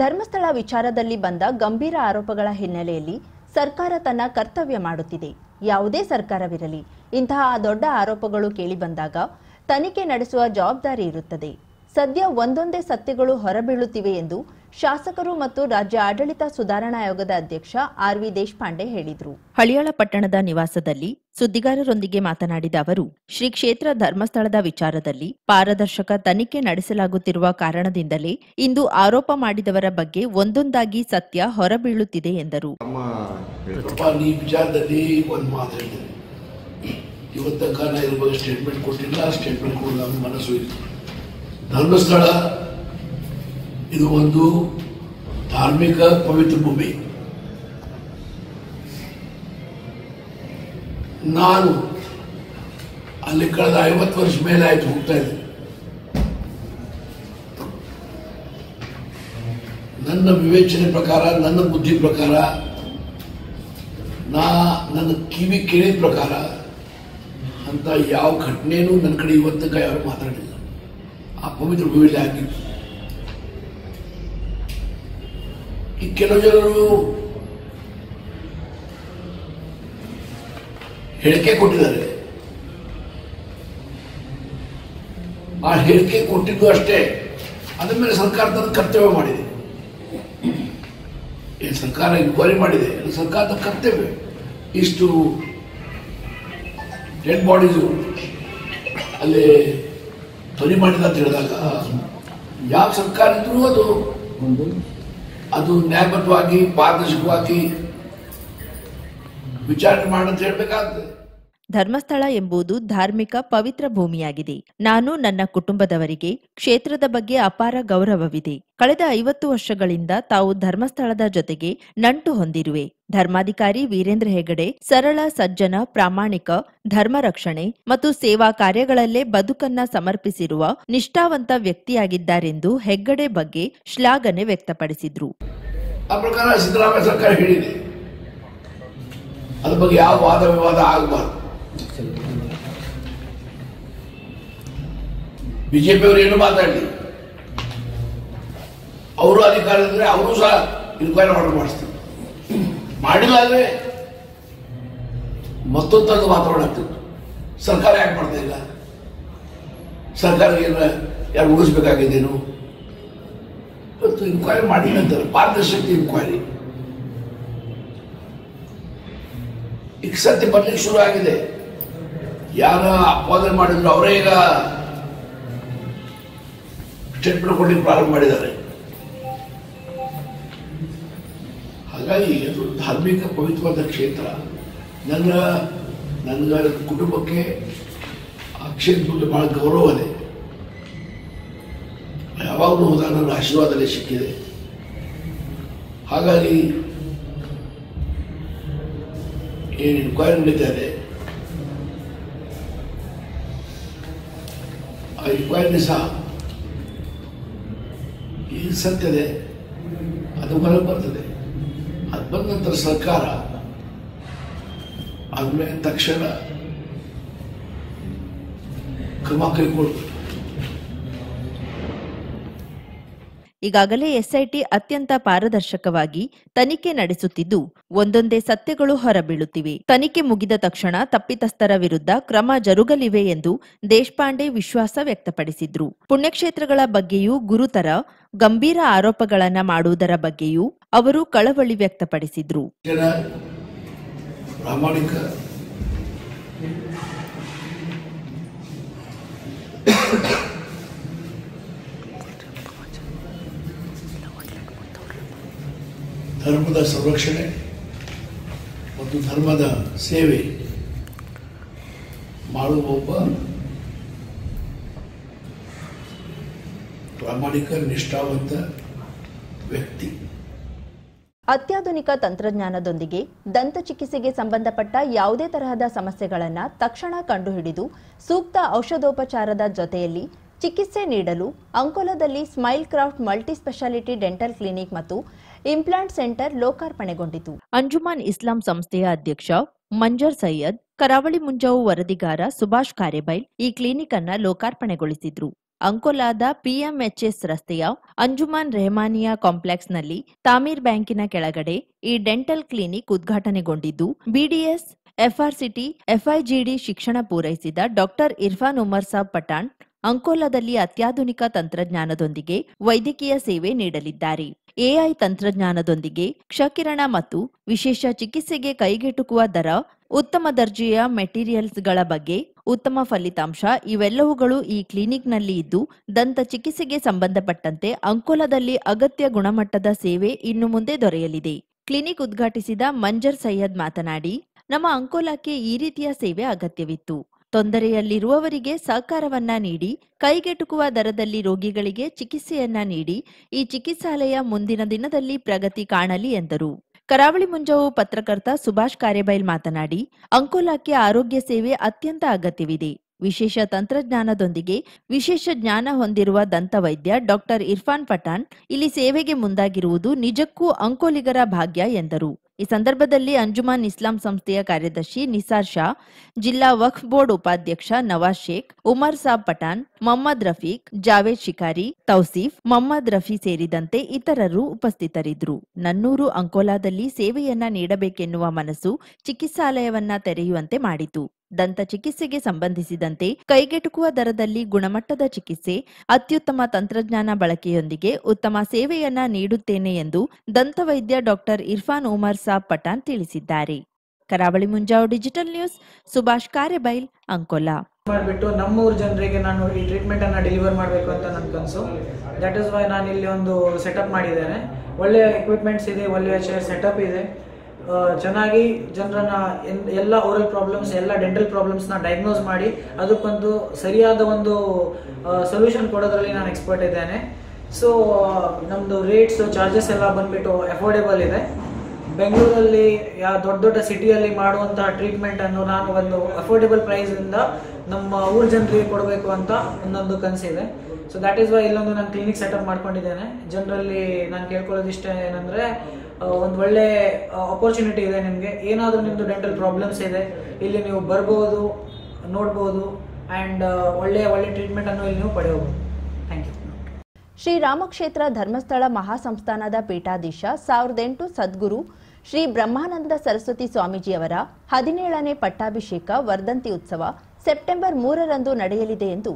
ಧರ್ಮಸ್ಥಳ ವಿಚಾರದಲ್ಲಿ ಬಂದ ಗಂಭೀರ ಆರೋಪಗಳ ಹಿನ್ನೆಲೆಯಲ್ಲಿ ಸರ್ಕಾರ ತನ್ನ ಕರ್ತವ್ಯ ಮಾಡುತ್ತಿದೆ. ಯಾವುದೇ ಸರ್ಕಾರವಿರಲಿ ಇಂತಹ ದೊಡ್ಡ ಆರೋಪಗಳು ಕೇಳಿಬಂದಾಗ ತನಿಖೆ ನಡೆಸುವ ಜವಾಬ್ದಾರಿ ಇರುತ್ತದೆ. ಸದ್ಯ ಒಂದೊಂದೇ ಸತ್ಯಗಳು ಹೊರಬೀಳುತ್ತಿವೆ ಎಂದು ಶಾಸಕರು ಮತ್ತು ರಾಜ್ಯ ಆಡಳಿತ ಸುಧಾರಣಾ ಆಯೋಗದ ಅಧ್ಯಕ್ಷ ಆರ್.ವಿ. ದೇಶಪಾಂಡೆ ಹೇಳಿದರು. ಹಳಿಯಾಳ ಪಟ್ಟಣದ ನಿವಾಸದಲ್ಲಿ ಸುದ್ದಿಗಾರರೊಂದಿಗೆ ಮಾತನಾಡಿದ ಅವರು, ಶ್ರೀ ಕ್ಷೇತ್ರ ಧರ್ಮಸ್ಥಳದ ವಿಚಾರದಲ್ಲಿ ಪಾರದರ್ಶಕ ತನಿಖೆ ನಡೆಸಲಾಗುತ್ತಿರುವ ಕಾರಣದಿಂದಲೇ ಇಂದು ಆರೋಪ ಮಾಡಿದವರ ಬಗ್ಗೆ ಒಂದೊಂದಾಗಿ ಸತ್ಯ ಹೊರಬೀಳುತ್ತಿದೆ ಎಂದರು. ಧರ್ಮಸ್ಥಳ ಇದು ಒಂದು ಧಾರ್ಮಿಕ ಪವಿತ್ರ ಭೂಮಿ. ನಾನು ಅಲ್ಲಿ ಕಳೆದ 50 ವರ್ಷ ಮೇಲೆ ಆಯ್ತು ಹೋಗ್ತಾ ಇದ್ದೆ. ನನ್ನ ವಿವೇಚನೆ ಪ್ರಕಾರ, ನನ್ನ ಬುದ್ಧಿ ಪ್ರಕಾರ, ನನ್ನ ಕಿವಿ ಕೇಳಿದ ಪ್ರಕಾರ ಅಂತ ಯಾವ ಘಟನೆನೂ ನನ್ನ ಕಡೆ ಇವತ್ತಿಗೆ ಯಾರು ಮಾತಾಡಿಲ್ಲ. ಆ ಪವಿತ್ರ ಭೂಮಿಯಲ್ಲಿ ಆಗಿತ್ತು. ಈ ಕೆಲವು ಜನರು ಹೇಳಿಕೆ ಕೊಟ್ಟಿದ್ದಾರೆ. ಆ ಹೇಳಿಕೆ ಕೊಟ್ಟಿದ್ದು ಅಷ್ಟೇ, ಅದ್ರ ಮೇಲೆ ಸರ್ಕಾರ ತನ್ನ ಕರ್ತವ್ಯ ಮಾಡಿದೆ. ಸರ್ಕಾರ ಇನ್ಕ್ವೈರಿ ಮಾಡಿದೆ, ಸರ್ಕಾರದ ಕರ್ತವ್ಯ. ಇಷ್ಟು ಡೆಡ್ ಬಾಡೀಸು ಅಲ್ಲಿ ಧ್ವನಿ ಮಾಡಿದ ಅಂತ ಹೇಳಿದಾಗ ಯಾವ ಸರ್ಕಾರ ಇದ್ರೂ ಅದು ನ್ಯಾಯಬದ್ಧವಾಗಿ ಪಾರದರ್ಶಕವಾಗಿ ವಿಚಾರಣೆ ಮಾಡಂತ ಹೇಳಬೇಕಾಗ್ತದೆ. ಧರ್ಮಸ್ಥಳ ಎಂಬುದು ಧಾರ್ಮಿಕ ಪವಿತ್ರ ಭೂಮಿಯಾಗಿದೆ. ನಾನು ನನ್ನ ಕುಟುಂಬದವರಿಗೆ ಕ್ಷೇತ್ರದ ಬಗ್ಗೆ ಅಪಾರ ಗೌರವವಿದೆ. ಕಳೆದ 50 ವರ್ಷಗಳಿಂದ ತಾವು ಧರ್ಮಸ್ಥಳದ ಜೊತೆಗೆ ನಂಟು ಹೊಂದಿರುವೆ. ಧರ್ಮಾಧಿಕಾರಿ ವೀರೇಂದ್ರ ಹೆಗಡೆ ಸರಳ, ಸಜ್ಜನ, ಪ್ರಾಮಾಣಿಕ, ಧರ್ಮ ರಕ್ಷಣೆ ಮತ್ತು ಸೇವಾ ಕಾರ್ಯಗಳಲ್ಲೇ ಬದುಕನ್ನ ಸಮರ್ಪಿಸಿರುವ ನಿಷ್ಠಾವಂತ ವ್ಯಕ್ತಿಯಾಗಿದ್ದಾರೆಂದು ಹೆಗ್ಗಡೆ ಬಗ್ಗೆ ಶ್ಲಾಘನೆ ವ್ಯಕ್ತಪಡಿಸಿದ್ರು. ಆ ಪ್ರಕಾರ ಸಿದ್ದರಾಮಯ್ಯ ಸರ್ಕಾರ ಹೇಳಿದೆ, ಅದ್ರ ಬಗ್ಗೆ ಯಾವ ವಾದ ವಿವಾದ ಆಗಬಾರ್ದು. ಬಿಜೆಪಿಯವರು ಏನು ಮಾತಾಡಲಿ, ಅವರು ಅಧಿಕಾರ ಇದ್ರೆ ಅವರು ಸಹ ಇನ್ಕ್ವೈರಿ ಮಾಡಿಸ್ತಾರೆ. ಮಾಡಿಲ್ಲ ಅಂದ್ರೆ ಮತ್ತೊಂದು ವಾತಾವರಣ ಆಗ್ತಿತ್ತು. ಸರ್ಕಾರ ಯಾಕೆ ಮಾಡ್ತಾ ಇಲ್ಲ? ಸರ್ಕಾರ ಯಾರು ಉಳಿಸ್ಬೇಕಾಗಿದ್ದೇನು? ಇವತ್ತು ಇನ್ಕ್ವೈರಿ ಮಾಡಿಲ್ಲ ಅಂತಾರೆ, ಪಾರದರ್ಶಕ ಇನ್ಕ್ವೈರಿ. ಈಗ ಸತ್ಯ ಬರ್ಲಿಕ್ಕೆ ಶುರು ಆಗಿದೆ. ಯಾರ ಅಪವಾದ ಮಾಡಿದ್ರು ಅವರೇ ಈಗ ಸ್ಟೇಟ್ಮೆಂಟ್ ಕೊಡ್ಲಿಕ್ಕೆ ಪ್ರಾರಂಭ ಮಾಡಿದ್ದಾರೆ. ಹಾಗಾಗಿ ಅದು ಧಾರ್ಮಿಕ ಪವಿತ್ರವಾದ ಕ್ಷೇತ್ರ. ನನ್ನ ಕುಟುಂಬಕ್ಕೆ ಆ ಕ್ಷೇತ್ರದ ಬಹಳ ಗೌರವ ಇದೆ. ಯಾವಾಗಲೂ ಹೋದಾಗ ನನ್ನ ಆಶೀರ್ವಾದನೇ ಸಿಕ್ಕಿದೆ. ಹಾಗಾಗಿ ಏನು ಇನ್ಕ್ವೈರಿ ನಡೀತಾ ಇದೆ, ಆ ಇನ್ಕ್ವೈರಿ ಸಹ ಏನು ಸತ್ಯದೆ ಅದು ಹೊರಗೆ ಬರ್ತದೆ. ಅದು ಬಂದ ನಂತರ ಸರ್ಕಾರ ಆದ್ಮೇಲೆ ತಕ್ಷಣ ಕ್ರಮ ಕೈಗೊಳ್ಳುತ್ತದೆ. ಈಗಾಗಲೇ ಎಸ್ಐಟಿ ಅತ್ಯಂತ ಪಾರದರ್ಶಕವಾಗಿ ತನಿಖೆ ನಡೆಸುತ್ತಿದ್ದು ಒಂದೊಂದೇ ಸತ್ಯಗಳು ಹೊರಬೀಳುತ್ತಿವೆ. ತನಿಖೆ ಮುಗಿದ ತಕ್ಷಣ ತಪ್ಪಿತಸ್ಥರ ವಿರುದ್ಧ ಕ್ರಮ ಜರುಗಲಿವೆ ಎಂದು ದೇಶಪಾಂಡೆ ವಿಶ್ವಾಸ ವ್ಯಕ್ತಪಡಿಸಿದ್ರು. ಪುಣ್ಯಕ್ಷೇತ್ರಗಳ ಬಗ್ಗೆಯೂ ಗುರುತರ ಗಂಭೀರ ಆರೋಪಗಳನ್ನ ಮಾಡುವುದರ ಬಗ್ಗೆಯೂ ಅವರು ಕಳವಳಿ ವ್ಯಕ್ತಪಡಿಸಿದ್ರು. ಪ್ರಾಮಾಣಿಕ ಧರ್ಮದ ಸಂರಕ್ಷಣೆ ಮತ್ತು ಧರ್ಮದ ಸೇವೆ ಮಾಡುವ ಒಬ್ಬ ಪ್ರಾಮಾಣಿಕ, ನಿಷ್ಠಾವಂತ ವ್ಯಕ್ತಿ. ಅತ್ಯಾಧುನಿಕ ತಂತ್ರಜ್ಞಾನದೊಂದಿಗೆ ದಂತ ಚಿಕಿತ್ಸೆಗೆ ಸಂಬಂಧಪಟ್ಟ ಯಾವುದೇ ತರಹದ ಸಮಸ್ಯೆಗಳನ್ನು ತಕ್ಷಣ ಕಂಡುಹಿಡಿದು ಸೂಕ್ತ ಔಷಧೋಪಚಾರದ ಜೊತೆಯಲ್ಲಿ ಚಿಕಿತ್ಸೆ ನೀಡಲು ಅಂಕೋಲಾದಲ್ಲಿ Smile Craft multi speciality dental clinic ಮತ್ತು ಇಂಪ್ಲಾಂಟ್ ಸೆಂಟರ್ ಲೋಕಾರ್ಪಣೆಗೊಂಡಿತು. ಅಂಜುಮಾನ್ ಇಸ್ಲಾಂ ಸಂಸ್ಥೆಯ ಅಧ್ಯಕ್ಷ ಮಂಜರ್ ಸೈಯದ್, ಕರಾವಳಿ ಮುಂಜಾವು ವರದಿಗಾರ ಸುಭಾಷ್ ಕಾರೇಬೈಲ್ ಈ ಕ್ಲಿನಿಕ್ ಅನ್ನ ಲೋಕಾರ್ಪಣೆಗೊಳಿಸಿದ್ರು. ಅಂಕೋಲಾದ ಪಿಎಂಎಚ್ಎಸ್ ರಸ್ತೆಯ ಅಂಜುಮಾನ್ ರೆಹಮಾನಿಯಾ ಕಾಂಪ್ಲೆಕ್ಸ್ನಲ್ಲಿ ತಾಮೀರ್ ಬ್ಯಾಂಕಿನ ಕೆಳಗಡೆ ಈ ಡೆಂಟಲ್ ಕ್ಲಿನಿಕ್ ಉದ್ಘಾಟನೆಗೊಂಡಿದ್ದು ಬಿಡಿಎಸ್, ಎಫ್ಆರ್ಸಿಟಿ, ಎಫ್ಐಜಿಡಿ ಶಿಕ್ಷಣ ಪೂರೈಸಿದ ಡಾಕ್ಟರ್ ಇರ್ಫಾನ್ ಉಮರ್ ಸಾಬ್ ಪಠಾಣ್ ಅಂಕೋಲಾದಲ್ಲಿ ಅತ್ಯಾಧುನಿಕ ತಂತ್ರಜ್ಞಾನದೊಂದಿಗೆ ವೈದ್ಯಕೀಯ ಸೇವೆ ನೀಡಲಿದ್ದಾರೆ. ಎಐ ತಂತ್ರಜ್ಞಾನದೊಂದಿಗೆ ಕ್ಷಕಿರಣ ಮತ್ತು ವಿಶೇಷ ಚಿಕಿತ್ಸೆಗೆ ಕೈಗೆಟುಕುವ ದರ, ಉತ್ತಮ ದರ್ಜೆಯ ಮೆಟೀರಿಯಲ್ಸ್ಗಳ ಬಗ್ಗೆ ಉತ್ತಮ ಫಲಿತಾಂಶ ಇವೆಲ್ಲವುಗಳು ಈ ಕ್ಲಿನಿಕ್ನಲ್ಲಿ ಇದ್ದು, ದಂತ ಚಿಕಿತ್ಸೆಗೆ ಸಂಬಂಧಪಟ್ಟಂತೆ ಅಂಕೋಲಾದಲ್ಲಿ ಅಗತ್ಯ ಗುಣಮಟ್ಟದ ಸೇವೆ ಇನ್ನು ಮುಂದೆ ದೊರೆಯಲಿದೆ. ಕ್ಲಿನಿಕ್ ಉದ್ಘಾಟಿಸಿದ ಮಂಜರ್ ಸೈಯದ್ ಮಾತನಾಡಿ, ನಮ್ಮ ಅಂಕೋಲಾಕ್ಕೆ ಈ ರೀತಿಯ ಸೇವೆ ಅಗತ್ಯವಿತ್ತು. ತೊಂದರೆಯಲ್ಲಿರುವವರಿಗೆ ಸಹಕಾರವನ್ನ ನೀಡಿ ಕೈಗೆಟುಕುವ ದರದಲ್ಲಿ ರೋಗಿಗಳಿಗೆ ಚಿಕಿತ್ಸೆಯನ್ನ ನೀಡಿ ಈ ಚಿಕಿತ್ಸಾಲಯ ಮುಂದಿನ ದಿನದಲ್ಲಿ ಪ್ರಗತಿ ಕಾಣಲಿ ಎಂದರು. ಕರಾವಳಿ ಮುಂಜಾವು ಪತ್ರಕರ್ತ ಸುಭಾಷ್ ಕಾರೇಬೈಲ್ ಮಾತನಾಡಿ, ಅಂಕೋಲಾಕ್ಕೆ ಆರೋಗ್ಯ ಸೇವೆ ಅತ್ಯಂತ ಅಗತ್ಯವಿದೆ. ವಿಶೇಷ ತಂತ್ರಜ್ಞಾನದೊಂದಿಗೆ ವಿಶೇಷ ಜ್ಞಾನ ಹೊಂದಿರುವ ದಂತವೈದ್ಯ ಡಾಕ್ಟರ್ ಇರ್ಫಾನ್ ಪಠಾಣ್ ಇಲ್ಲಿ ಸೇವೆಗೆ ಮುಂದಾಗಿರುವುದು ನಿಜಕ್ಕೂ ಅಂಕೋಲಿಗರ ಭಾಗ್ಯ ಎಂದರು. ಈ ಸಂದರ್ಭದಲ್ಲಿ ಅಂಜುಮಾನ್ ಇಸ್ಲಾಂ ಸಂಸ್ಥೆಯ ಕಾರ್ಯದರ್ಶಿ ನಿಸಾರ್ ಶಾ, ಜಿಲ್ಲಾ ವಕ್ಫ್ ಬೋರ್ಡ್ ಉಪಾಧ್ಯಕ್ಷ ನವಾಜ್ ಶೇಖ್, ಉಮರ್ ಸಾಬ್ ಪಠಾಣ್, ಮೊಹಮ್ಮದ್ ರಫೀಕ್, ಜಾವೇದ್ ಶಿಕಾರಿ, ತೌಸೀಫ್, ಮೊಹಮ್ಮದ್ ರಫಿ ಸೇರಿದಂತೆ ಇತರರು ಉಪಸ್ಥಿತರಿದ್ದರು. ನನ್ನೂರು ಅಂಕೋಲಾದಲ್ಲಿ ಸೇವೆಯನ್ನ ನೀಡಬೇಕೆನ್ನುವ ಮನಸ್ಸು ಚಿಕಿತ್ಸಾಲಯವನ್ನ ತೆರೆಯುವಂತೆ ಮಾಡಿತು. ದಂತ ಚಿಕಿತ್ಸೆಗೆ ಸಂಬಂಧಿಸಿದಂತೆ ಕೈಗೆಟುಕುವ ದರದಲ್ಲಿ ಗುಣಮಟ್ಟದ ಚಿಕಿತ್ಸೆ, ಅತ್ಯುತ್ತಮ ತಂತ್ರಜ್ಞಾನ ಬಳಕೆಯೊಂದಿಗೆ ಉತ್ತಮ ಸೇವೆಯನ್ನ ನೀಡುತ್ತೇನೆ ಎಂದು ದಂತವೈದ್ಯ ಡಾಕ್ಟರ್ ಇರ್ಫಾನ್ ಉಮರ್ ಸಾಬ್ ಪಠಾಣ್ ತಿಳಿಸಿದ್ದಾರೆ. ಕರಾವಳಿ ಮುಂಜಾವು ಡಿಜಿಟಲ್ ನ್ಯೂಸ್, ಸುಭಾಷ್ ಕಾರೇಬೈಲ್, ಅಂಕೋಲಾ. ಮಾಡಿಬಿಟ್ಟು ನಮ್ಮೂರ ಜನರಿಗೆ ನಾನು ಈ ಟ್ರೀಟ್ಮೆಂಟ್ ಅನ್ನ ಡೆಲಿವರ್ ಮಾಡಬೇಕು ಅಂತ ನನ್ನ ಕನಸು. ದಟ್ ಇಸ್ ವೈ ನಾನು ಇಲ್ಲಿ ಒಂದು ಸೆಟಪ್ ಮಾಡಿದ್ದೇನೆ. ಒಳ್ಳೆಯ ಎಕ್ವಿಪ್ಮೆಂಟ್ಸ್ ಇದೆ, ಒಳ್ಳೆಯ ಚೇರ್ ಸೆಟಪ್ ಇದೆ. ಚೆನ್ನಾಗಿ ಜನರನ್ನ ಎಲ್ಲ ಓರಲ್ ಪ್ರಾಬ್ಲಮ್ಸ್, ಎಲ್ಲ ಡೆಂಟಲ್ ಪ್ರಾಬ್ಲಮ್ಸ್ನ ಡಯಾಗ್ನೋಸ್ ಮಾಡಿ ಅದಕ್ಕೊಂದು ಸರಿಯಾದ ಒಂದು ಸೊಲ್ಯೂಷನ್ ಕೊಡೋದ್ರಲ್ಲಿ ನಾನು ಎಕ್ಸ್ಪರ್ಟ್ ಇದ್ದೇನೆ. ಸೊ ನಮ್ಮದು ರೇಟ್ಸ್, ಚಾರ್ಜಸ್ ಎಲ್ಲ ಬಂದ್ಬಿಟ್ಟು ಅಫೋರ್ಡೆಬಲ್ ಇದೆ. ಬೆಂಗಳೂರಲ್ಲಿ ದೊಡ್ಡ ದೊಡ್ಡ ಸಿಟಿಯಲ್ಲಿ ಮಾಡುವಂತಹ ಟ್ರೀಟ್ಮೆಂಟನ್ನು ನಾನು ಒಂದು ಅಫೋರ್ಡೆಬಲ್ ಪ್ರೈಸಿಂದ ನಮ್ಮ ಊರ ಜನರಿಗೆ ಕೊಡಬೇಕು ಅಂತ ಒಂದೊಂದು ಕನಸಿದೆ. ಸೊ ದ್ಯಾಟ್ ಈಸ್ ವೈ ಇಲ್ಲೊಂದು ನಾನು ಕ್ಲಿನಿಕ್ ಸೆಟಪ್ ಮಾಡ್ಕೊಂಡಿದ್ದೇನೆ. ಜನರಲ್ಲಿ ನಾನು ಕೇಳ್ಕೊಳ್ಳೋದಿಷ್ಟ ಏನಂದರೆ, ಒಂದು ಒಳ್ಳೆ ಅಪರ್ಚುನಿಟಿ ಇದೆ. ನಿಮಗೆ ಏನಾದರೂ ನಿಮ್ಮದು ಡೆಂಟಲ್ ಪ್ರಾಬ್ಲಮ್ಸ್ ಇದೆ, ಇಲ್ಲಿ ನೀವು ಬರ್ಬೋದು, ನೋಡ್ಬೋದು, ಆ್ಯಂಡ್ ಒಳ್ಳೆ ಟ್ರೀಟ್ಮೆಂಟನ್ನು ಇಲ್ಲಿ ನೀವು ಪಡೆಯಬಹುದು. Thank you. ಶ್ರೀ ರಾಮಕ್ಷೇತ್ರ ಧರ್ಮಸ್ಥಳ ಮಹಾಸಂಸ್ಥಾನದ ಪೀಠಾಧೀಶ 1008 ಸದ್ಗುರು ಶ್ರೀ ಬ್ರಹ್ಮಾನಂದ ಸರಸ್ವತಿ ಸ್ವಾಮೀಜಿಯವರ 17ನೇ ಪಟ್ಟಾಭಿಷೇಕ ವರ್ಧಂತಿ ಉತ್ಸವ ಸೆಪ್ಟೆಂಬರ್ 3ರಂದು ನಡೆಯಲಿದೆ ಎಂದು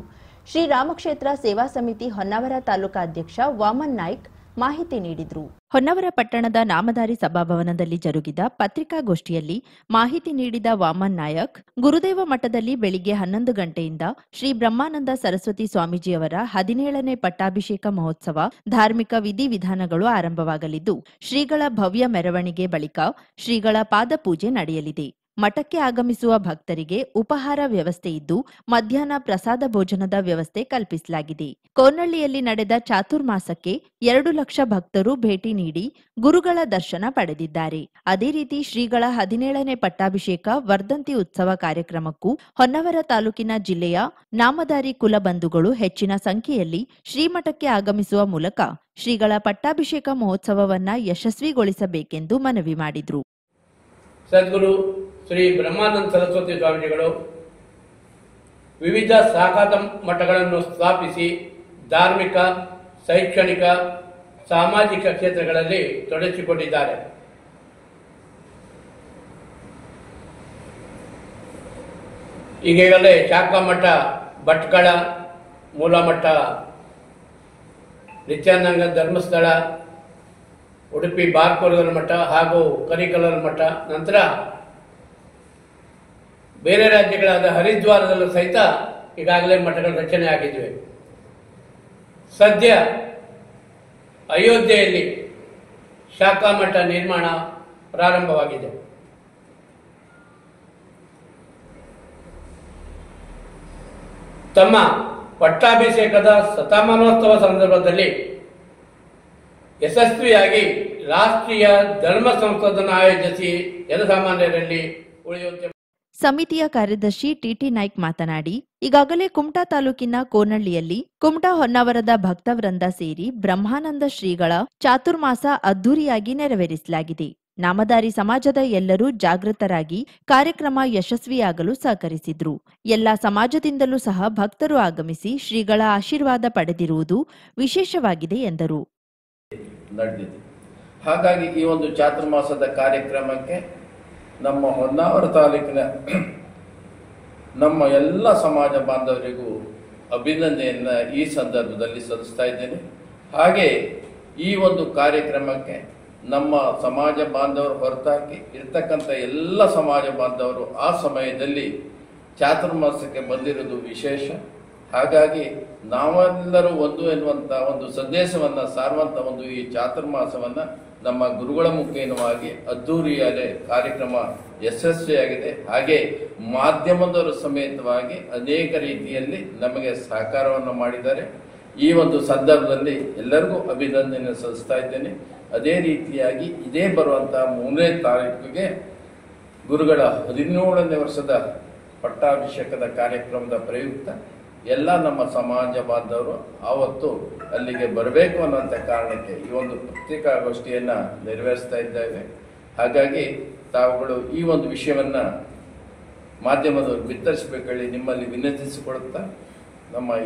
ಶ್ರೀ ರಾಮಕ್ಷೇತ್ರ ಸೇವಾ ಸಮಿತಿ ಹೊನ್ನಾವರ ತಾಲೂಕಾ ಅಧ್ಯಕ್ಷ ವಾಮನ್ ನಾಯ್ಕ್ ಮಾಹಿತಿ ನೀಡಿದರು. ಹೊನ್ನಾವರ ಪಟ್ಟಣದ ನಾಮಧಾರಿ ಸಭಾಭವನದಲ್ಲಿ ಜರುಗಿದ ಪತ್ರಿಕಾಗೋಷ್ಠಿಯಲ್ಲಿ ಮಾಹಿತಿ ನೀಡಿದ ವಾಮನ್ ನಾಯಕ್, ಗುರುದೇವ ಮಠದಲ್ಲಿ ಬೆಳಿಗ್ಗೆ 11 ಗಂಟೆಯಿಂದ ಶ್ರೀ ಬ್ರಹ್ಮಾನಂದ ಸರಸ್ವತಿ ಸ್ವಾಮೀಜಿಯವರ 17ನೇ ಪಟ್ಟಾಭಿಷೇಕ ಮಹೋತ್ಸವ ಧಾರ್ಮಿಕ ವಿಧಿವಿಧಾನಗಳು ಆರಂಭವಾಗಲಿದ್ದು, ಶ್ರೀಗಳ ಭವ್ಯ ಮೆರವಣಿಗೆ ಬಳಿಕ ಶ್ರೀಗಳ ಪಾದಪೂಜೆ ನಡೆಯಲಿದೆ. ಮಠಕ್ಕೆ ಆಗಮಿಸುವ ಭಕ್ತರಿಗೆ ಉಪಹಾರ ವ್ಯವಸ್ಥೆ ಇದ್ದು, ಮಧ್ಯಾಹ್ನ ಪ್ರಸಾದ ಭೋಜನದ ವ್ಯವಸ್ಥೆ ಕಲ್ಪಿಸಲಾಗಿದೆ. ಕೋನಹಳ್ಳಿಯಲ್ಲಿ ನಡೆದ ಚಾತುರ್ಮಾಸಕ್ಕೆ 2 ಲಕ್ಷ ಭಕ್ತರು ಭೇಟಿ ನೀಡಿ ಗುರುಗಳ ದರ್ಶನ ಪಡೆದಿದ್ದಾರೆ. ಅದೇ ರೀತಿ ಶ್ರೀಗಳ 17ನೇ ಪಟ್ಟಾಭಿಷೇಕ ವರ್ಧಂತಿ ಉತ್ಸವ ಕಾರ್ಯಕ್ರಮಕ್ಕೂ ಹೊನ್ನಾವರ ತಾಲೂಕಿನ ಜಿಲ್ಲೆಯ ನಾಮಧಾರಿ ಕುಲಬಂಧುಗಳು ಹೆಚ್ಚಿನ ಸಂಖ್ಯೆಯಲ್ಲಿ ಶ್ರೀಮಠಕ್ಕೆ ಆಗಮಿಸುವ ಮೂಲಕ ಶ್ರೀಗಳ ಪಟ್ಟಾಭಿಷೇಕ ಮಹೋತ್ಸವವನ್ನ ಯಶಸ್ವಿಗೊಳಿಸಬೇಕೆಂದು ಮನವಿ ಮಾಡಿದರು. ಸದ್ಗುರು ಶ್ರೀ ಬ್ರಹ್ಮಾನಂದ ಸರಸ್ವತಿ ಸ್ವಾಮೀಜಿಗಳು ವಿವಿಧ ಶಾಖಾತ ಮಠಗಳನ್ನು ಸ್ಥಾಪಿಸಿ ಧಾರ್ಮಿಕ, ಶೈಕ್ಷಣಿಕ, ಸಾಮಾಜಿಕ ಕ್ಷೇತ್ರಗಳಲ್ಲಿ ತೊಡಗಿಸಿಕೊಂಡಿದ್ದಾರೆ. ಈಗಾಗಲೇ ಶಾಖಾ ಮಠ ಭಟ್ಕಳ, ಮೂಲಮಠ ನಿತ್ಯಾನಂದ ಧರ್ಮಸ್ಥಳ, ಉಡುಪಿ ಬಾರ್ಕೂರುಗಲ್ ಮಠ ಹಾಗೂ ಕರಿಕಲಲ್ ಮಠ, ನಂತರ ಬೇರೆ ರಾಜ್ಯಗಳಾದ ಹರಿದ್ವಾರದಲ್ಲೂ ಸಹಿತ ಈಗಾಗಲೇ ಮಠಗಳ ರಚನೆ ಆಗಿದ್ವೆ. ಸದ್ಯ ಅಯೋಧ್ಯೆಯಲ್ಲಿ ಶಾಖಾ ಮಠ ನಿರ್ಮಾಣ ಪ್ರಾರಂಭವಾಗಿದೆ. ತಮ್ಮ ಪಟ್ಟಾಭಿಷೇಕದ ಶತಮಾನೋತ್ಸವ ಸಂದರ್ಭದಲ್ಲಿ ಯಶಸ್ವಿಯಾಗಿ ರಾಷ್ಟ್ರೀಯ ಧರ್ಮ ಸಂಸದನ್ನು ಆಯೋಜಿಸಿ ಜನಸಾಮಾನ್ಯರಲ್ಲಿ ಉಳಿಯುವಂತೆ. ಸಮಿತಿಯ ಕಾರ್ಯದರ್ಶಿ ಟಿಟಿ ನಾಯ್ಕ್ ಮಾತನಾಡಿ, ಈಗಾಗಲೇ ಕುಮಟಾ ತಾಲೂಕಿನ ಕೋನಹಳ್ಳಿಯಲ್ಲಿ ಕುಮಟಾ ಹೊನ್ನಾವರದ ಭಕ್ತವೃಂದ ಸೇರಿ ಬ್ರಹ್ಮಾನಂದ ಶ್ರೀಗಳ ಚಾತುರ್ಮಾಸ ಅದ್ದೂರಿಯಾಗಿ ನೆರವೇರಿಸಲಾಗಿದೆ. ನಾಮಧಾರಿ ಸಮಾಜದ ಎಲ್ಲರೂ ಜಾಗೃತರಾಗಿ ಕಾರ್ಯಕ್ರಮ ಯಶಸ್ವಿಯಾಗಲು ಸಹಕರಿಸಿದ್ರು. ಎಲ್ಲ ಸಮಾಜದಿಂದಲೂ ಸಹ ಭಕ್ತರು ಆಗಮಿಸಿ ಶ್ರೀಗಳ ಆಶೀರ್ವಾದ ಪಡೆದಿರುವುದು ವಿಶೇಷವಾಗಿದೆ ಎಂದರು. ಹಾಗಾಗಿ ಈ ಒಂದು ಚಾತುರ್ಮಾಸದ ಕಾರ್ಯಕ್ರಮಕ್ಕೆ ನಮ್ಮ ಹೊನ್ನಾವರ ತಾಲೂಕಿನ ನಮ್ಮ ಎಲ್ಲ ಸಮಾಜ ಬಾಂಧವರಿಗೂ ಅಭಿನಂದನೆಯನ್ನು ಈ ಸಂದರ್ಭದಲ್ಲಿ ಸಲ್ಲಿಸ್ತಾ ಇದ್ದೇನೆ. ಹಾಗೆ ಈ ಒಂದು ಕಾರ್ಯಕ್ರಮಕ್ಕೆ ನಮ್ಮ ಸಮಾಜ ಬಾಂಧವರು ಹೊರತಾಗಿ ಇರ್ತಕ್ಕಂಥ ಎಲ್ಲ ಸಮಾಜ ಬಾಂಧವರು ಆ ಸಮಯದಲ್ಲಿ ಚಾತುರ್ಮಾಸಕ್ಕೆ ಬಂದಿರೋದು ವಿಶೇಷ. ಹಾಗಾಗಿ ನಾವೆಲ್ಲರೂ ಒಂದು ಎನ್ನುವಂಥ ಒಂದು ಸಂದೇಶವನ್ನು ಸಾರುವಂಥ ಒಂದು ಈ ಚಾತುರ್ಮಾಸವನ್ನು ನಮ್ಮ ಗುರುಗಳ ಮುಖೇನವಾಗಿ ಅದ್ದೂರಿಯಾದ ಕಾರ್ಯಕ್ರಮ ಯಶಸ್ವಿಯಾಗಿದೆ. ಹಾಗೆ ಮಾಧ್ಯಮದವರ ಸಮೇತವಾಗಿ ಅನೇಕ ರೀತಿಯಲ್ಲಿ ನಮಗೆ ಸಹಕಾರವನ್ನು ಮಾಡಿದ್ದಾರೆ. ಈ ಒಂದು ಸಂದರ್ಭದಲ್ಲಿ ಎಲ್ಲರಿಗೂ ಅಭಿನಂದನೆ ಸಲ್ಲಿಸ್ತಾ ಇದ್ದೇನೆ. ಅದೇ ರೀತಿಯಾಗಿ ಇದೇ ಬರುವಂಥ 3ನೇ ತಾರೀಕಿಗೆ ಗುರುಗಳ 17ನೇ ವರ್ಷದ ಪಟ್ಟಾಭಿಷೇಕದ ಕಾರ್ಯಕ್ರಮದ ಪ್ರಯುಕ್ತ ಎಲ್ಲ ನಮ್ಮ ಸಮಾಜ ಬಾಂಧವರು ಆವತ್ತು ಅಲ್ಲಿಗೆ ಬರಬೇಕು ಅನ್ನೋಂಥ ಕಾರಣಕ್ಕೆ ಈ ಒಂದು ಪತ್ರಿಕಾಗೋಷ್ಠಿಯನ್ನು ನೆರವೇರಿಸ್ತಾ ಇದ್ದೇವೆ. ಹಾಗಾಗಿ ತಾವುಗಳು ಈ ಒಂದು ವಿಷಯವನ್ನು ಮಾಧ್ಯಮದವರು ಬಿತ್ತರಿಸಬೇಕೇಳಿ ನಿಮ್ಮಲ್ಲಿ ವಿನಂತಿಸಿಕೊಳ್ಳುತ್ತಾ ನಮ್ಮ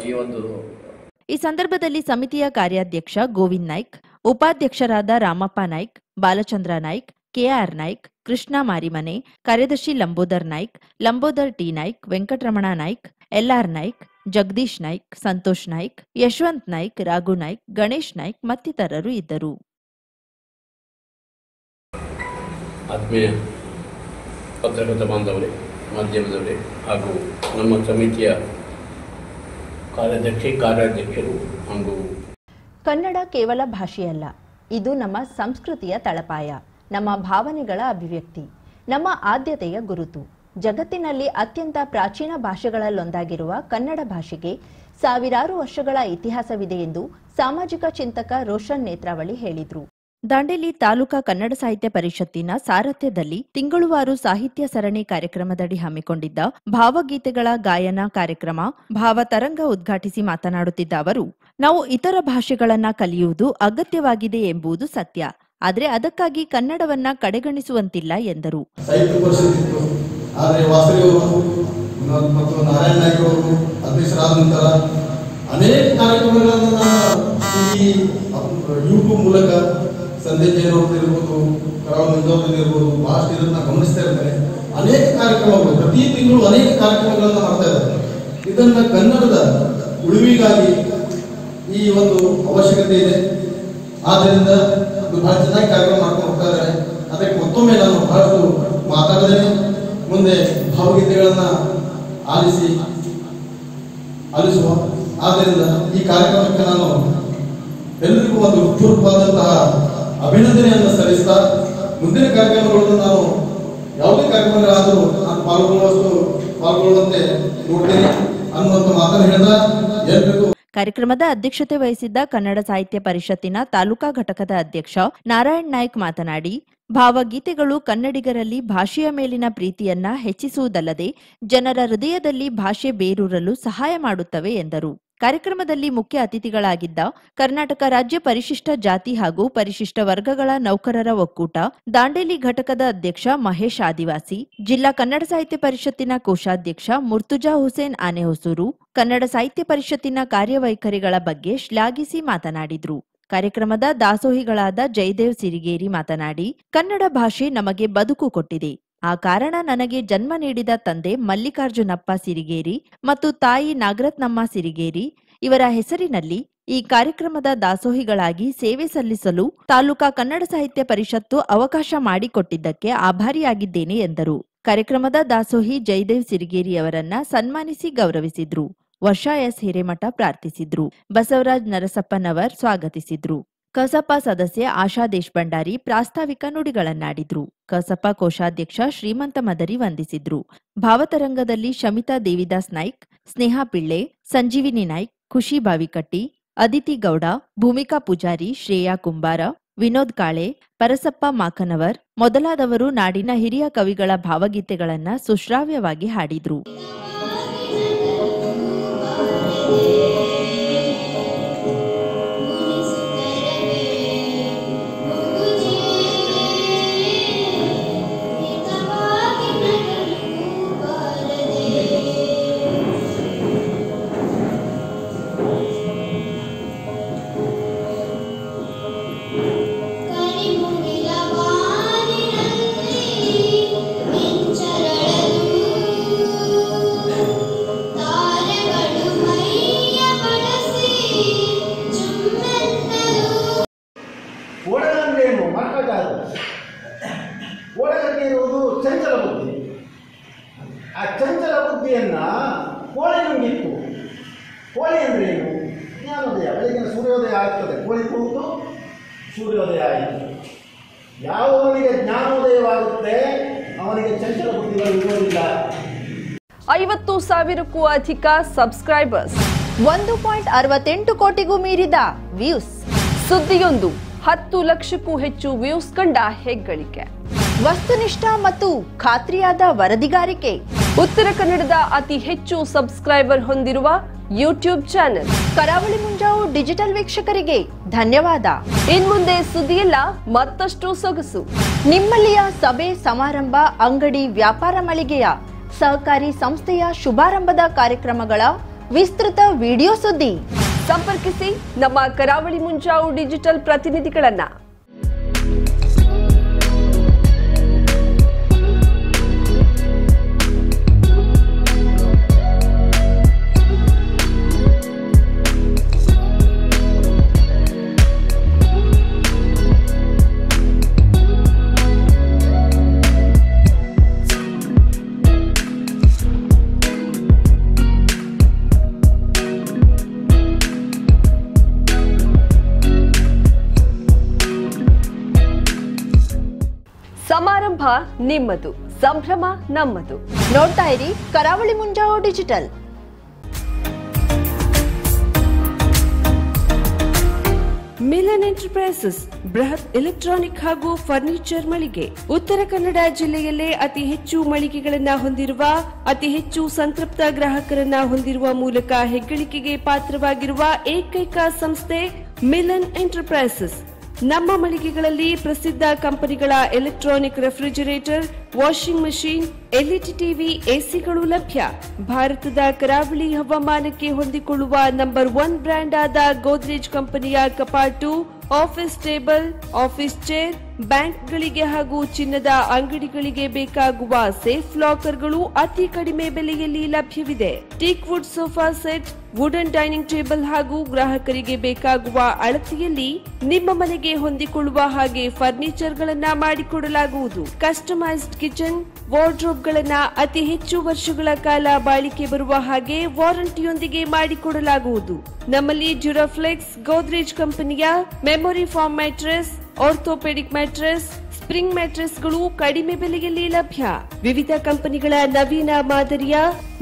ಈ ಸಂದರ್ಭದಲ್ಲಿ ಸಮಿತಿಯ ಕಾರ್ಯಾಧ್ಯಕ್ಷ ಗೋವಿಂದ್ ನಾಯ್ಕ್, ಉಪಾಧ್ಯಕ್ಷರಾದ ರಾಮಪ್ಪ ನಾಯ್ಕ್, ಬಾಲಚಂದ್ರ ನಾಯ್ಕ್, ಕೆಆರ್ ನಾಯ್ಕ್, ಕೃಷ್ಣ ಮಾರಿಮನೆ, ಕಾರ್ಯದರ್ಶಿ ಲಂಬೋದರ್ ನಾಯ್ಕ್, ಲಂಬೋದರ್ ಟಿ ನಾಯ್ಕ್, ವೆಂಕಟರಮಣ ನಾಯ್ಕ್, ಎಲ್ಆರ್ ನಾಯ್ಕ್, ಜಗದೀಶ್ ನಾಯ್ಕ್, ಸಂತೋಷ್ ನಾಯ್ಕ್, ಯಶವಂತ್ ನಾಯ್ಕ್, ರಾಘು ನಾಯ್ಕ್, ಗಣೇಶ್ ನಾಯ್ಕ್ ಮತ್ತಿತರರು ಇದ್ದರು. ಆತ್ಮೀಯ ಪತ್ರಕರ್ತ ಬಾಂಧವರೇ, ಮಾಧ್ಯಮದವರೇ ಹಾಗೂ ನಮ್ಮ ಸಮಿತಿಯ ಕಾರ್ಯಾಧ್ಯಕ್ಷರು ಹಾಗೂ ಕನ್ನಡ ಕೇವಲ ಭಾಷೆಯಲ್ಲ, ಇದು ನಮ್ಮ ಸಂಸ್ಕೃತಿಯ ತಳಪಾಯ, ನಮ್ಮ ಭಾವನೆಗಳ ಅಭಿವ್ಯಕ್ತಿ, ನಮ್ಮ ಆದ್ಯತೆಯ ಗುರುತು. ಜಗತ್ತಿನಲ್ಲಿ ಅತ್ಯಂತ ಪ್ರಾಚೀನ ಭಾಷೆಗಳಲ್ಲೊಂದಾಗಿರುವ ಕನ್ನಡ ಭಾಷೆಗೆ ಸಾವಿರಾರು ವರ್ಷಗಳ ಇತಿಹಾಸವಿದೆ ಎಂದು ಸಾಮಾಜಿಕ ಚಿಂತಕ ರೋಷನ್ ನೇತ್ರಾವಳಿ ಹೇಳಿದರು. ದಾಂಡೇಲಿ ತಾಲೂಕಾ ಕನ್ನಡ ಸಾಹಿತ್ಯ ಪರಿಷತ್ತಿನ ಸಾರಥ್ಯದಲ್ಲಿ ತಿಂಗಳುವಾರು ಸಾಹಿತ್ಯ ಸರಣಿ ಕಾರ್ಯಕ್ರಮದಡಿ ಹಮ್ಮಿಕೊಂಡಿದ್ದ ಭಾವಗೀತೆಗಳ ಗಾಯನ ಕಾರ್ಯಕ್ರಮ ಭಾವತರಂಗ ಉದ್ಘಾಟಿಸಿ ಮಾತನಾಡುತ್ತಿದ್ದ ಅವರು, ನಾವು ಇತರ ಭಾಷೆಗಳನ್ನ ಕಲಿಯುವುದು ಅಗತ್ಯವಾಗಿದೆ ಎಂಬುದು ಸತ್ಯ, ಆದರೆ ಅದಕ್ಕಾಗಿ ಕನ್ನಡವನ್ನ ಕಡೆಗಣಿಸುವಂತಿಲ್ಲ ಎಂದರು. ಆದರೆ ವಾಸರಿಯವರು ಮತ್ತು ನಾರಾಯಣ ನಾಯ್ಕ ಅವರು ಅಧ್ಯಕ್ಷರಾದ ನಂತರ ಅನೇಕ ಕಾರ್ಯಕ್ರಮಗಳನ್ನು ಈ ಯೂಟ್ಯೂಬ್ ಮೂಲಕ ಸಂದೇಶ ಇರ್ಬೋದು, ಕರಾವಳಿ ಮಂಜೂರು ಇರ್ಬೋದು, ಬಹಳಷ್ಟು ಇದನ್ನ ಗಮನಿಸ್ತಾ ಇರ್ತಾರೆ. ಅನೇಕ ಕಾರ್ಯಕ್ರಮಗಳು ಪ್ರತಿ ತಿಂಗಳು ಅನೇಕ ಕಾರ್ಯಕ್ರಮಗಳನ್ನು ಮಾಡ್ತಾ ಇದ್ದಾರೆ. ಇದನ್ನ ಕನ್ನಡದ ಉಳಿವಿಗಾಗಿ ಈ ಒಂದು ಅವಶ್ಯಕತೆ ಇದೆ. ಆದ್ದರಿಂದ ಇದು ಬಹಳ ಚೆನ್ನಾಗಿ ಕಾರ್ಯಕ್ರಮ ಮಾಡ್ಕೊಂಡು ಹೋಗ್ತಾ ಇದ್ದಾರೆ. ಅದಕ್ಕೆ ಮತ್ತೊಮ್ಮೆ ನಾನು ಬಹಳಷ್ಟು ಮಾತಾಡದೇನೆ ಮುಂದೆ ಭಾವಗೀತೆಗಳನ್ನ ಆಲಿಸುವ. ಆದ್ದರಿಂದ ಈ ಕಾರ್ಯಕ್ರಮಕ್ಕೆ ನಾನು ಎಲ್ಲರಿಗೂ ಒಂದು ಹೃತ್ಪೂರ್ವಕವಾದಂತಹ ಅಭಿನಂದನೆಯನ್ನು ಸಲ್ಲಿಸ್ತಾ, ಮುಂದಿನ ಕಾರ್ಯಕ್ರಮಗಳನ್ನು ನಾನು ಯಾವುದೇ ಕಾರ್ಯಕ್ರಮಗಳಾದರೂ ನಾನು ಪಾಲ್ಗೊಳ್ಳುವಂತೆ ನೋಡ್ತೇನೆ ಅನ್ನುವಂಥ ಮಾತನ್ನು ಹೇಳಿದ ಎಲ್ಲರಿಗೂ. ಕಾರ್ಯಕ್ರಮದ ಅಧ್ಯಕ್ಷತೆ ವಹಿಸಿದ್ದ ಕನ್ನಡ ಸಾಹಿತ್ಯ ಪರಿಷತ್ತಿನ ತಾಲೂಕಾ ಘಟಕದ ಅಧ್ಯಕ್ಷ ನಾರಾಯಣ್ ನಾಯ್ಕ್ ಮಾತನಾಡಿ, ಭಾವಗೀತೆಗಳು ಕನ್ನಡಿಗರಲ್ಲಿ ಭಾಷೆಯ ಮೇಲಿನ ಪ್ರೀತಿಯನ್ನ ಹೆಚ್ಚಿಸುವುದಲ್ಲದೆ ಜನರ ಹೃದಯದಲ್ಲಿ ಭಾಷೆ ಬೇರೂರಲು ಸಹಾಯ ಮಾಡುತ್ತವೆ ಎಂದರು. ಕಾರ್ಯಕ್ರಮದಲ್ಲಿ ಮುಖ್ಯ ಅತಿಥಿಗಳಾಗಿದ್ದ ಕರ್ನಾಟಕ ರಾಜ್ಯ ಪರಿಶಿಷ್ಟ ಜಾತಿ ಹಾಗೂ ಪರಿಶಿಷ್ಟ ವರ್ಗಗಳ ನೌಕರರ ಒಕ್ಕೂಟ ದಾಂಡೇಲಿ ಘಟಕದ ಅಧ್ಯಕ್ಷ ಮಹೇಶ್ ಆದಿವಾಸಿ, ಜಿಲ್ಲಾ ಕನ್ನಡ ಸಾಹಿತ್ಯ ಪರಿಷತ್ತಿನ ಕೋಶಾಧ್ಯಕ್ಷ ಮುರ್ತುಜಾ ಹುಸೇನ್ ಆನೆಹೊಸೂರು ಕನ್ನಡ ಸಾಹಿತ್ಯ ಪರಿಷತ್ತಿನ ಕಾರ್ಯವೈಖರಿಗಳ ಬಗ್ಗೆ ಶ್ಲಾಘಿಸಿ ಮಾತನಾಡಿದ್ರು. ಕಾರ್ಯಕ್ರಮದ ದಾಸೋಹಿಗಳಾದ ಜಯದೇವ್ ಸಿರಿಗೇರಿ ಮಾತನಾಡಿ, ಕನ್ನಡ ಭಾಷೆ ನಮಗೆ ಬದುಕು ಕೊಟ್ಟಿದೆ. ಆ ಕಾರಣ ನನಗೆ ಜನ್ಮ ನೀಡಿದ ತಂದೆ ಮಲ್ಲಿಕಾರ್ಜುನಪ್ಪ ಸಿರಿಗೇರಿ ಮತ್ತು ತಾಯಿ ನಾಗರತ್ನಮ್ಮ ಸಿರಿಗೇರಿ ಇವರ ಹೆಸರಿನಲ್ಲಿ ಈ ಕಾರ್ಯಕ್ರಮದ ದಾಸೋಹಿಗಳಾಗಿ ಸೇವೆ ಸಲ್ಲಿಸಲು ತಾಲೂಕಾ ಕನ್ನಡ ಸಾಹಿತ್ಯ ಪರಿಷತ್ತು ಅವಕಾಶ ಮಾಡಿಕೊಟ್ಟಿದ್ದಕ್ಕೆ ಆಭಾರಿಯಾಗಿದ್ದೇನೆ ಎಂದರು. ಕಾರ್ಯಕ್ರಮದ ದಾಸೋಹಿ ಜಯದೇವ್ ಸಿರಿಗೇರಿ ಅವರನ್ನ ಸನ್ಮಾನಿಸಿ ಗೌರವಿಸಿದ್ರು. ವರ್ಷಾ ಎಸ್ ಹಿರೇಮಠ ಪ್ರಾರ್ಥಿಸಿದ್ರು. ಬಸವರಾಜ್ ನರಸಪ್ಪನವರ್ ಸ್ವಾಗತಿಸಿದ್ರು. ಕಸಪ ಸದಸ್ಯೆ ಆಶಾ ದೇಶಭಂಡಾರಿ ಪ್ರಾಸ್ತಾವಿಕ ನುಡಿಗಳನ್ನಾಡಿದ್ರು. ಕಸಪ ಕೋಶಾಧ್ಯಕ್ಷ ಶ್ರೀಮಂತ ಮದರಿ ವಂದಿಸಿದ್ರು. ಭಾವತರಂಗದಲ್ಲಿ ಶಮಿತಾ ದೇವಿದಾಸ್ ನಾಯ್ಕ್, ಸ್ನೇಹಾ ಪಿಳ್ಳೆ, ಸಂಜೀವಿನಿ ನಾಯ್ಕ್, ಖುಷಿ ಬಾವಿಕಟ್ಟಿ, ಅದಿತಿ ಗೌಡ, ಭೂಮಿಕಾ ಪೂಜಾರಿ, ಶ್ರೇಯಾ ಕುಂಬಾರ, ವಿನೋದ್ ಕಾಳೆ, ಪರಸಪ್ಪ ಮಾಕನವರ್ ಮೊದಲಾದವರು ನಾಡಿನ ಹಿರಿಯ ಕವಿಗಳ ಭಾವಗೀತೆಗಳನ್ನ ಸುಶ್ರಾವ್ಯವಾಗಿ ಹಾಡಿದ್ರು. ಕೋಳೆಗಂಗೇನು ಮರ್ಕಜಾರು ಕೋಳೆಗಂಗೆ ಇರುವುದು ಚಂಚಲ ಬುದ್ಧಿ. ಆ ಚಂಚಲ ಬುದ್ಧಿಯನ್ನ ಕೋಳಿ ನುಂಗಿತ್ತು. ಕೋಳಿ ಅಂದ್ರೆ ಏನು? ಜ್ಞಾನೋದಯ. ಬೆಳಗಿನ ಸೂರ್ಯೋದಯ ಆಗ್ತದೆ, ಕೋಳಿ ಕೂತು ಸೂರ್ಯೋದಯ ಆಯಿತು. ಯಾವನಿಗೆ ಜ್ಞಾನೋದಯವಾಗುತ್ತೆ ಅವನಿಗೆ ಚಂಚಲ ಬುದ್ಧಿಗಳು ಇರುವುದಿಲ್ಲ. 50,000ಕ್ಕೂ ಅಧಿಕ ಸಬ್ಸ್ಕ್ರೈಬರ್ಸ್, 1.68 ಕೋಟಿಗೂ ಮೀರಿದ ವ್ಯೂಸ್, ಸುದ್ದಿಯೊಂದು 10 ಲಕ್ಷಕ್ಕೂ ಹೆಚ್ಚು ವ್ಯೂಸ್ ಕಂಡ ಹೆಗ್ಗಳಿಕೆ, ವಸ್ತುನಿಷ್ಠ ಮತ್ತು ಖಾತ್ರಿಯಾದ ವರದಿಗಾರಿಕೆ, ಉತ್ತರ ಕನ್ನಡದ ಅತಿ ಹೆಚ್ಚು ಸಬ್ಸ್ಕ್ರೈಬರ್ ಹೊಂದಿರುವ ಯೂಟ್ಯೂಬ್ ಚಾನೆಲ್. ಕರಾವಳಿ ಮುಂಜಾವು ಡಿಜಿಟಲ್ ವೀಕ್ಷಕರಿಗೆ ಧನ್ಯವಾದ. ಇನ್ಮುಂದೆ ಸುದ್ದಿಯಲ್ಲ ಮತ್ತಷ್ಟು ಸೊಗಸು. ನಿಮ್ಮಲ್ಲಿಯ ಸಭೆ ಸಮಾರಂಭ, ಅಂಗಡಿ, ವ್ಯಾಪಾರ ಮಳಿಗೆಯ, ಸಹಕಾರಿ ಸಂಸ್ಥೆಯ ಶುಭಾರಂಭದ ಕಾರ್ಯಕ್ರಮಗಳ ವಿಸ್ತೃತ ವಿಡಿಯೋ ಸುದ್ದಿ. ಸಂಪರ್ಕಿಸಿ ನಮ್ಮ ಕರಾವಳಿ ಮುಂಜಾವು ಡಿಜಿಟಲ್ ಪ್ರತಿನಿಧಿಗಳನ್ನ. ಸಮಾರಂಭ ನಿಮ್ಮದು, ಸಂಭ್ರಮ ನಮ್ಮದು. ನೋಡ್ತಾ ಇರಿ ಕರಾವಳಿ ಮುಂಜಾವು ಡಿಜಿಟಲ್. ಮಿಲನ್ ಎಂಟರ್ಪ್ರೈಸಸ್ ಬೃಹತ್ ಎಲೆಕ್ಟ್ರಾನಿಕ್ ಹಾಗೂ ಫರ್ನಿಚರ್ ಮಳಿಗೆ. ಉತ್ತರ ಕನ್ನಡ ಜಿಲ್ಲೆಯಲ್ಲೇ ಅತಿ ಹೆಚ್ಚು ಮಳಿಗೆಗಳನ್ನ ಹೊಂದಿರುವ, ಅತಿ ಹೆಚ್ಚು ಸಂತೃಪ್ತ ಗ್ರಾಹಕರನ್ನ ಹೊಂದಿರುವ ಮೂಲಕ ಹೆಗ್ಗಳಿಕೆಗೆ ಪಾತ್ರವಾಗಿರುವ ಏಕೈಕ ಸಂಸ್ಥೆ ಮಿಲನ್ ಎಂಟರ್ಪ್ರೈಸಸ್. ನಮ್ಮ ಮಳಿಗೆಗಳಲ್ಲಿ ಪ್ರಸಿದ್ಧ ಕಂಪನಿಗಳ electronic refrigerator, washing machine, LED TV, ಎಸಿಗಳು ಲಭ್ಯ. ಭಾರತದ ಕರಾವಳಿ ಹವಾಮಾನಕ್ಕೆ ಹೊಂದಿಕೊಳ್ಳುವ ನಂಬರ್ 1 ಬ್ರ್ಯಾಂಡ್ ಆದ ಗೋದ್ರೇಜ್ ಕಂಪನಿಯ ಕಪಾಟು, ಆಫೀಸ್ ಟೇಬಲ್, ಆಫೀಸ್ ಚೇರ್, ಬ್ಯಾಂಕ್ಗಳಿಗೆ ಹಾಗೂ ಚಿನ್ನದ ಅಂಗಡಿಗಳಿಗೆ ಬೇಕಾಗುವ ಸೇಫ್ ಲಾಕರ್ಗಳು ಅತಿ ಕಡಿಮೆ ಬೆಲೆಯಲ್ಲಿ ಲಭ್ಯವಿದೆ. Teak wood sofa set, wooden dining table ಹಾಗೂ ಗ್ರಾಹಕರಿಗೆ ಬೇಕಾಗುವ ಅಳತೆಯಲ್ಲಿ ನಿಮ್ಮ ಮನೆಗೆ ಹೊಂದಿಕೊಳ್ಳುವ ಹಾಗೆ ಫರ್ನಿಚರ್ ಗಳನ್ನ ಮಾಡಿಕೊಡಲಾಗುವುದು. ಕಸ್ಟಮೈಸ್ಡ್ ಕಿಚನ್, ವಾರ್ಡ್ರೋಬ್ ಗಳನ್ನ ಅತಿ ಹೆಚ್ಚು ವರ್ಷಗಳ ಕಾಲ ಬಾಳಿಕೆ ಬರುವ ಹಾಗೆ ವಾರಂಟಿಯೊಂದಿಗೆ ಮಾಡಿಕೊಡಲಾಗುವುದು. ನಮ್ಮಲ್ಲಿ ಡ್ಯೂರಾಫ್ಲೆಕ್ಸ್, ಗೋದ್ರೇಜ್ ಕಂಪನಿಯ memory foam mattress, orthopaedic mattress, spring ಮ್ಯಾಟ್ರೆಸ್ಗಳು ಕಡಿಮೆ ಬೆಲೆಯಲ್ಲಿ ಲಭ್ಯ. ವಿವಿಧ ಕಂಪನಿಗಳ ನವೀನ ಮಾದರಿಯ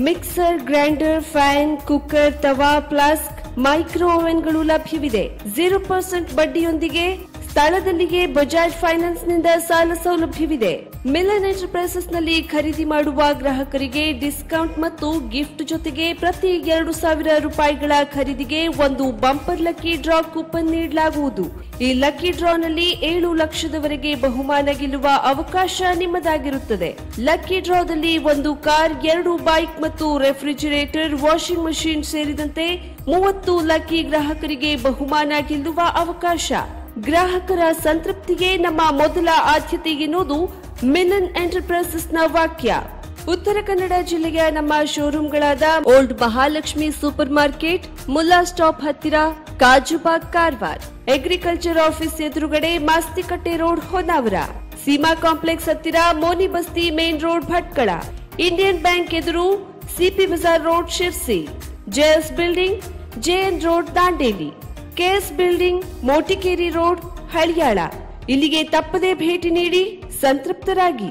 ಮಿಕ್ಸರ್, ಗ್ರೈಂಡರ್, ಫ್ಯಾನ್, ಕುಕ್ಕರ್, ತವಾ, ಫ್ಲಾಸ್ಕ್, ಮೈಕ್ರೋ ಓವೆನ್ಗಳು ಲಭ್ಯವಿದೆ. 0% ಬಡ್ಡಿಯೊಂದಿಗೆ ಸ್ಥಳದಲ್ಲಿಯೇ ಬಜಾಜ್ ಫೈನಾನ್ಸ್ ನಿಂದ ಸಾಲ ಸೌಲಭ್ಯವಿದೆ. ಮಿಲನ್ ಎಂಟರ್ಪ್ರೈಸಸ್ ನಲ್ಲಿ ಖರೀದಿ ಮಾಡುವ ಗ್ರಾಹಕರಿಗೆ ಡಿಸ್ಕೌಂಟ್ ಮತ್ತು ಗಿಫ್ಟ್ ಜೊತೆಗೆ ಪ್ರತಿ 2,000 ರೂಪಾಯಿಗಳ ಖರೀದಿಗೆ ಒಂದು ಬಂಪರ್ ಲಕ್ಕಿ ಡ್ರಾ ಕೂಪನ್ ನೀಡಲಾಗುವುದು. ಈ ಲಕ್ಕಿ ಡ್ರಾನಲ್ಲಿ 7 ಲಕ್ಷದವರೆಗೆ ಬಹುಮಾನ ಗೆಲ್ಲುವ ಅವಕಾಶ ನಿಮ್ಮದಾಗಿರುತ್ತದೆ. ಲಕ್ಕಿ ಡ್ರಾದಲ್ಲಿ 1 ಕಾರ್, 2 ಬೈಕ್ ಮತ್ತು ರೆಫ್ರಿಜರೇಟರ್, ವಾಷಿಂಗ್ ಮಷೀನ್ ಸೇರಿದಂತೆ 30 ಲಕ್ಕಿ ಗ್ರಾಹಕರಿಗೆ ಬಹುಮಾನ ಗೆಲ್ಲುವ ಅವಕಾಶ. ಗ್ರಾಹಕರ ಸಂತೃಪ್ತಿಗೆ ನಮ್ಮ ಮೊದಲ ಆದ್ಯತೆ ಎನ್ನುವುದು ಮಿಲನ್ ಎಂಟರ್ಪ್ರೈಸಸ್ ನ ವಾಕ್ಯ. ಉತ್ತರ ಕನ್ನಡ ಜಿಲ್ಲೆಯ ನಮ್ಮ ಶೋರೂಮ್ಗಳಾದ old Mahalakshmi super market, Mulla stop ಹತ್ತಿರ, ಕಾಜುಬಾಗ್, ಕಾರವಾರ, ಅಗ್ರಿಕಲ್ಚರ್ ಆಫೀಸ್ ಎದುರುಗಡೆ, ಮಾಸ್ತಿಕಟ್ಟೆ ರೋಡ್, ಹೊನ್ನಾವರ, ಸೀಮಾ ಕಾಂಪ್ಲೆಕ್ಸ್ ಹತ್ತಿರ, Moni Basti main road, Bhatkal, Indian bank ಎದುರು, CP Bazar road, Sirsi, JS building, JN road, Dandeli, KS building, Motikeri road, Haliyal. ಇಲ್ಲಿಗೆ ತಪ್ಪದೇ ಭೇಟಿ ನೀಡಿ ಸಂತೃಪ್ತರಾಗಿ.